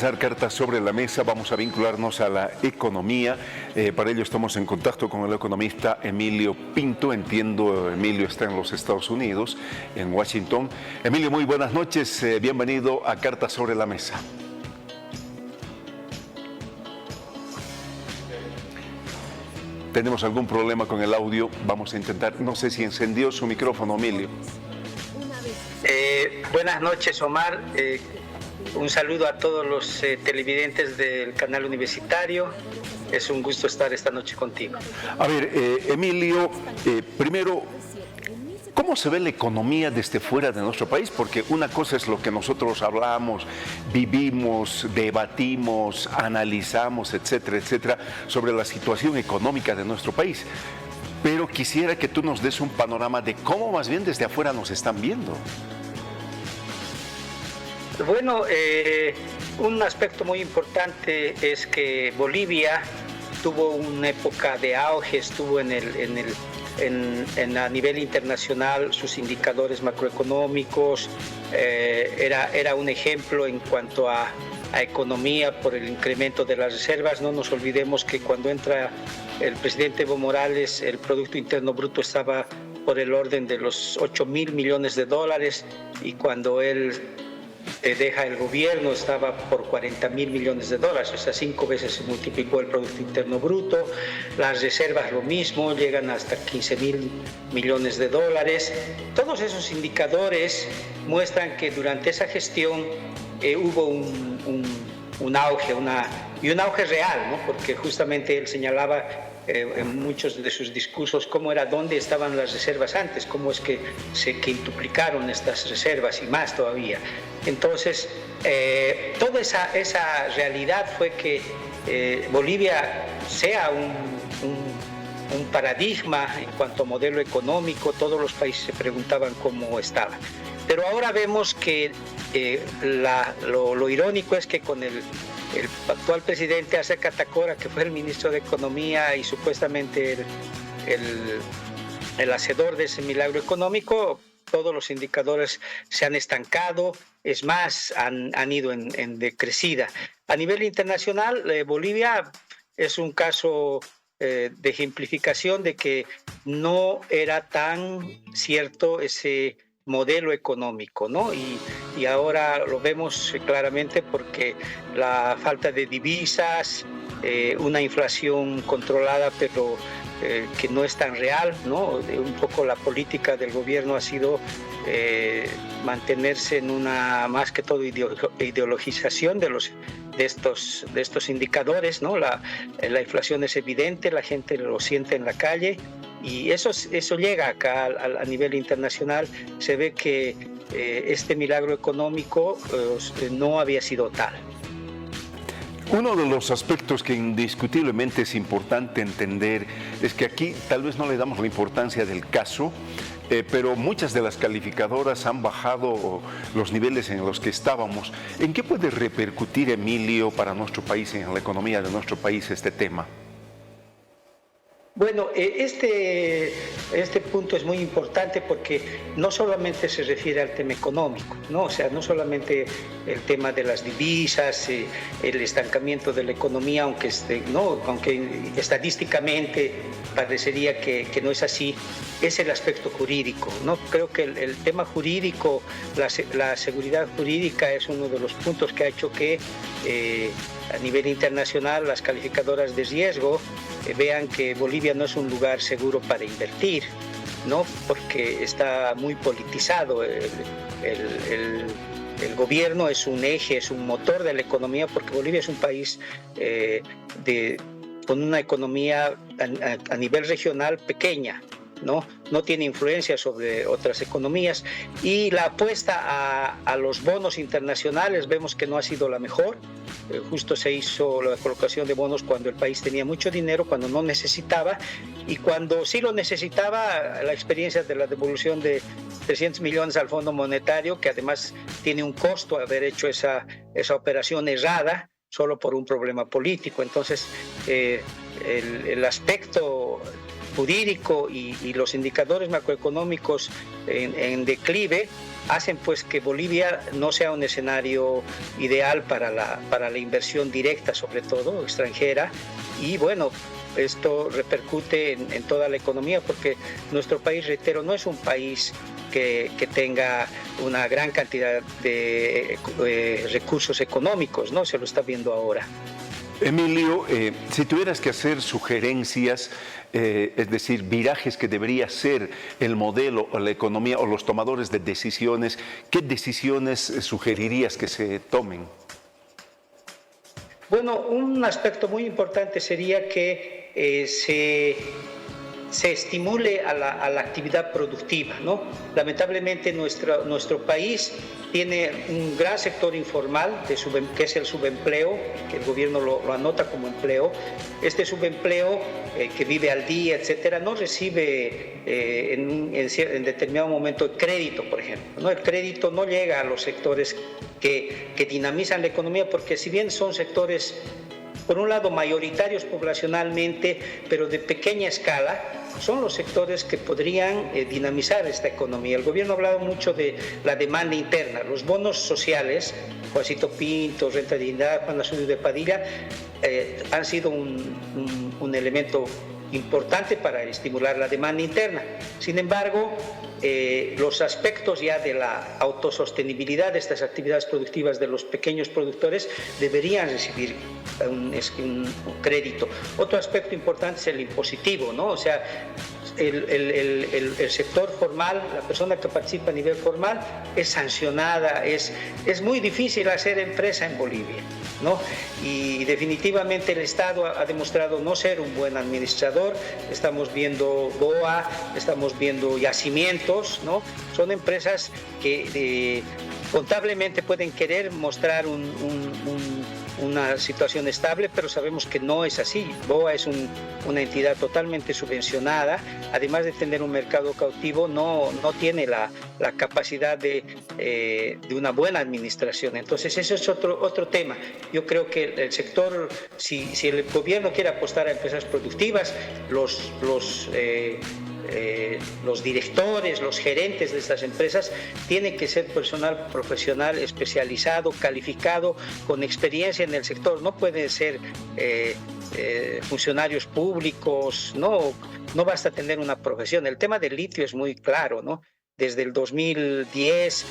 Cartas sobre la mesa, vamos a vincularnos a la economía. Para ello estamos en contacto con el economista Emilio Pinto. Entiendo, Emilio está en los Estados Unidos, en Washington. Emilio, muy buenas noches, bienvenido a Cartas sobre la mesa. Tenemos algún problema con el audio, vamos a intentar, no sé si encendió su micrófono, Emilio. Buenas noches, Omar. Un saludo a todos los televidentes del canal universitario. Es un gusto estar esta noche contigo. A ver, Emilio, primero, ¿cómo se ve la economía desde fuera de nuestro país? Porque una cosa es lo que nosotros hablamos, vivimos, debatimos, analizamos, etcétera, etcétera, sobre la situación económica de nuestro país. Pero quisiera que tú nos des un panorama de cómo más bien desde afuera nos están viendo. Bueno, un aspecto muy importante es que Bolivia tuvo una época de auge, estuvo a nivel internacional, sus indicadores macroeconómicos, era un ejemplo en cuanto a economía por el incremento de las reservas. No nos olvidemos que cuando entra el presidente Evo Morales, el Producto Interno Bruto estaba por el orden de los 8.000 millones de dólares, y cuando él deja el gobierno estaba por 40.000 millones de dólares, o sea, 5 veces se multiplicó el Producto Interno Bruto. Las reservas lo mismo, llegan hasta 15.000 millones de dólares. Todos esos indicadores muestran que durante esa gestión hubo un auge, un auge real, ¿no? Porque justamente él señalaba en muchos de sus discursos dónde estaban las reservas antes, cómo es que se quintuplicaron estas reservas y más todavía. Entonces, toda esa realidad fue que Bolivia sea un paradigma en cuanto a modelo económico. Todos los países se preguntaban cómo estaba. Pero ahora vemos que lo irónico es que con el actual presidente Acer Catacora, que fue el ministro de Economía y supuestamente el hacedor de ese milagro económico, todos los indicadores se han estancado, es más, han ido en decrecida. A nivel internacional, Bolivia es un caso de ejemplificación de que no era tan cierto ese modelo económico, ¿no? Y ahora lo vemos claramente porque la falta de divisas, una inflación controlada pero que no es tan real, ¿no? Un poco la política del gobierno ha sido mantenerse en una, más que todo, ideologización de estos indicadores, ¿no? La inflación es evidente, la gente lo siente en la calle, y eso llega acá a nivel internacional. Se ve que este milagro económico no había sido tal. Uno de los aspectos que indiscutiblemente es importante entender es que aquí tal vez no le damos la importancia del caso, pero muchas de las calificadoras han bajado los niveles en los que estábamos. ¿En qué puede repercutir, Emilio, para nuestro país, en la economía de nuestro país, este tema? Bueno, este punto es muy importante porque no solamente se refiere al tema económico, ¿no? O sea, no solamente el tema de las divisas, el estancamiento de la economía, aunque estadísticamente parecería que no es así, es el aspecto jurídico, ¿no? Creo que el tema jurídico, la seguridad jurídica es uno de los puntos que ha hecho que a nivel internacional las calificadoras de riesgo vean que Bolivia no es un lugar seguro para invertir, ¿no? Porque está muy politizado. El gobierno es un eje, es un motor de la economía, porque Bolivia es un país con una economía a nivel regional pequeña, ¿no? No tiene influencia sobre otras economías, y la apuesta a los bonos internacionales vemos que no ha sido la mejor. Justo se hizo la colocación de bonos cuando el país tenía mucho dinero, cuando no necesitaba, y cuando sí lo necesitaba, la experiencia de la devolución de 300 millones al Fondo Monetario, que además tiene un costo haber hecho esa operación errada solo por un problema político. Entonces, el aspecto jurídico y los indicadores macroeconómicos en declive hacen pues que Bolivia no sea un escenario ideal para la inversión directa, sobre todo extranjera, y bueno, esto repercute en toda la economía porque nuestro país, reitero, no es un país que tenga una gran cantidad de recursos económicos, ¿no? Se lo está viendo ahora. Emilio, si tuvieras que hacer sugerencias, es decir, virajes que debería ser el modelo o la economía o los tomadores de decisiones, ¿qué decisiones sugerirías que se tomen? Bueno, un aspecto muy importante sería que se estimule a la actividad productiva, ¿no? Lamentablemente nuestro país tiene un gran sector informal, que es el subempleo, que el gobierno lo anota como empleo. Este subempleo que vive al día, etcétera, no recibe en determinado momento el crédito, por ejemplo, ¿no? El crédito no llega a los sectores que dinamizan la economía, porque si bien son sectores, por un lado, mayoritarios poblacionalmente, pero de pequeña escala, son los sectores que podrían dinamizar esta economía. El gobierno ha hablado mucho de la demanda interna. Los bonos sociales, Juancito Pinto, Renta de Dignidad, Juan Nazario de Padilla, han sido un elemento importante para estimular la demanda interna. Sin embargo, los aspectos ya de la autosostenibilidad de estas actividades productivas de los pequeños productores deberían recibir un crédito. Otro aspecto importante es el impositivo, ¿no? O sea, el sector formal, la persona que participa a nivel formal es sancionada, es muy difícil hacer empresa en Bolivia, ¿no? Y definitivamente el Estado ha demostrado no ser un buen administrador. Estamos viendo BOA, estamos viendo yacimientos, ¿no? Son empresas que contablemente pueden querer mostrar una situación estable, pero sabemos que no es así. BOA es una entidad totalmente subvencionada, además de tener un mercado cautivo, no tiene la capacidad de una buena administración. Entonces ese es otro tema. Yo creo que el sector, si el gobierno quiere apostar a empresas productivas, los directores, los gerentes de estas empresas tienen que ser personal profesional especializado, calificado, con experiencia en el sector. No pueden ser funcionarios públicos, no basta tener una profesión. El tema del litio es muy claro, ¿no? Desde el 2010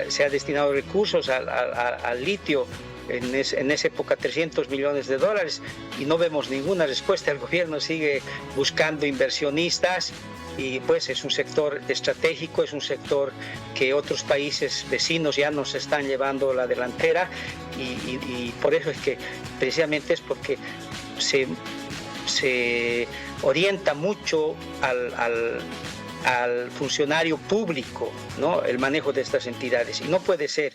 se ha destinado recursos al litio. En esa época $300 millones y no vemos ninguna respuesta. El gobierno sigue buscando inversionistas y pues es un sector estratégico, es un sector que otros países vecinos ya nos están llevando la delantera y por eso es que precisamente es porque se orienta mucho al funcionario público, ¿no? El manejo de estas entidades, y no puede ser.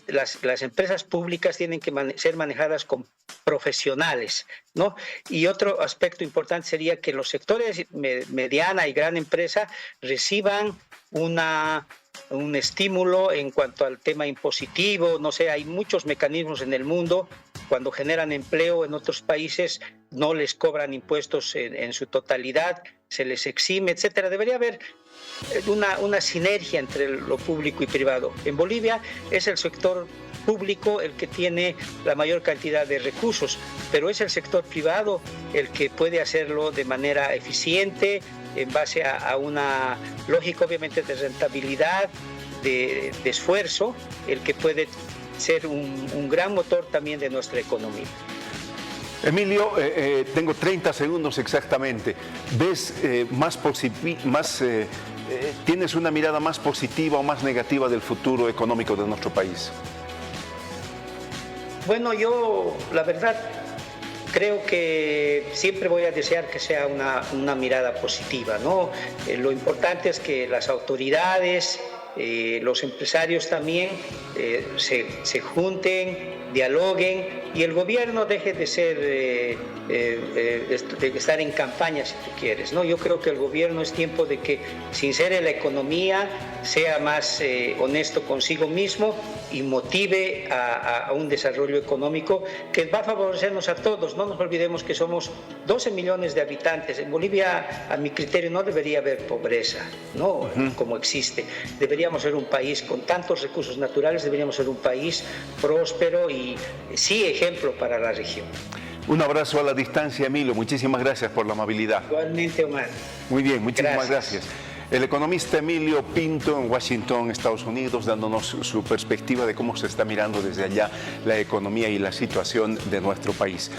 Las empresas públicas tienen que ser manejadas con profesionales, ¿no? Y otro aspecto importante sería que los sectores mediana y gran empresa reciban un estímulo en cuanto al tema impositivo. No sé, hay muchos mecanismos en el mundo. Cuando generan empleo en otros países no les cobran impuestos en su totalidad, se les exime, etcétera. Debería haber una sinergia entre lo público y privado. En Bolivia es el sector público el que tiene la mayor cantidad de recursos, pero es el sector privado el que puede hacerlo de manera eficiente, en base a una lógica obviamente de rentabilidad, de esfuerzo, el que puede ser un gran motor también de nuestra economía. Emilio, tengo 30 segundos exactamente. ¿Ves tienes una mirada más positiva o más negativa del futuro económico de nuestro país? Bueno, yo la verdad creo que siempre voy a desear que sea una mirada positiva, ¿no? Lo importante es que las autoridades, los empresarios también se junten, dialoguen y el gobierno deje de ser, de estar en campaña, si tú quieres, ¿no? Yo creo que el gobierno es tiempo de que sincere la economía, sea más honesto consigo mismo y motive a un desarrollo económico que va a favorecernos a todos. No nos olvidemos que somos 12 millones de habitantes. En Bolivia, a mi criterio, no debería haber pobreza, ¿no? Como existe. Deberíamos ser un país con tantos recursos naturales, deberíamos ser un país próspero y sí ejemplo para la región. Un abrazo a la distancia, Emilio. Muchísimas gracias por la amabilidad. Igualmente, Omar. Muy bien, muchísimas gracias. El economista Emilio Pinto en Washington, Estados Unidos, dándonos su perspectiva de cómo se está mirando desde allá la economía y la situación de nuestro país.